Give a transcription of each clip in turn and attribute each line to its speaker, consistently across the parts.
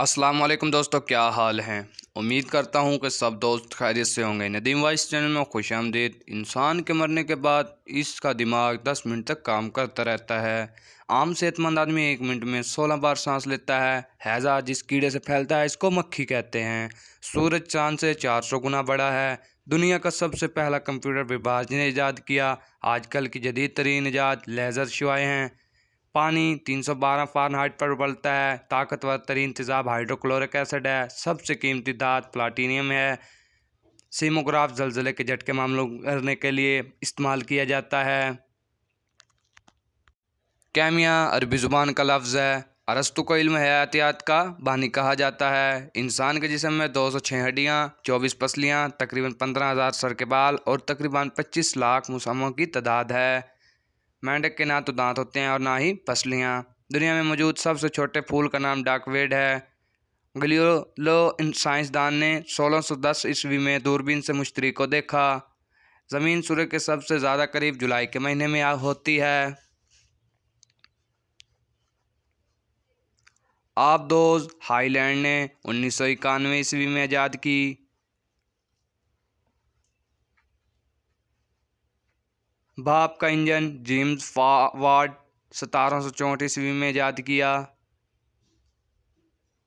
Speaker 1: अस्सलाम वालेकुम दोस्तों, क्या हाल हैं। उम्मीद करता हूं कि सब दोस्त खैरियत से होंगे। नदीम वाइस चैनल में खुशामदीद। इंसान के मरने के बाद इसका दिमाग 10 मिनट तक काम करता रहता है। आम सेहतमंद आदमी 1 मिनट में 16 बार सांस लेता है। हैज़ा जिस कीड़े से फैलता है इसको मक्खी कहते हैं। सूरज चांद से 400 गुना बड़ा है। दुनिया का सबसे पहला कंप्यूटर विभाज ने ईजाद किया। आजकल की जदीद तरीन ईजाद लेज़र शुआएँ हैं। पानी 312 फ़ारेनहाइट पर उबलता है। ताकतवर तरीन तेज़ाब हाइड्रोक्लोरिक एसिड है। सबसे कीमती धात प्लाटीनियम है। सीमोग्राफ ज़लज़ले के झटके मालूम करने के लिए इस्तेमाल किया जाता है। केमिया अरबी ज़ुबान का लफ्ज़ है। अरस्तु को इल्म हयातियात का बानी कहा जाता है। इंसान के जिस्म में 206 हड्डियाँ, 24 पसलियाँ, तकरीबन 15,000 सर के बाल और तकरीबन 25 लाख मुसामों की तादाद है। मेंढक के ना तो दांत होते हैं और ना ही पसलियाँ। दुनिया में मौजूद सबसे छोटे फूल का नाम डाकवेड है। गलीलियो साइंसदान ने 1610 ईस्वी में दूरबीन से मुश्तरी को देखा। ज़मीन सूर्य के सबसे ज़्यादा करीब जुलाई के महीने में होती है। आबदोज़ हाईलैंड ने 1991 ईस्वी में आज़ाद की। भाप का इंजन जेम्स वाट 1764 ईस्वी में ईजाद किया।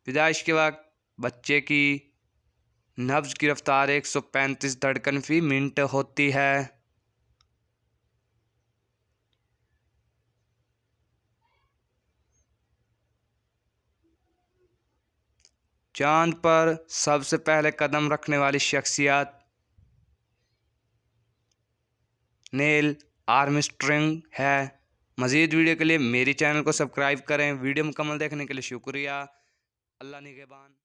Speaker 1: पैदाइश के वक्त बच्चे की नब्ज़ की रफ्तार 135 धड़कन फ़ी मिनट होती है। चांद पर सबसे पहले कदम रखने वाली शख्सियत नील आर्मस्ट्रॉन्ग है। मज़ीद वीडियो के लिए मेरी चैनल को सब्सक्राइब करें। वीडियो मुकम्मल देखने के लिए शुक्रिया। अल्लाह निगहबान।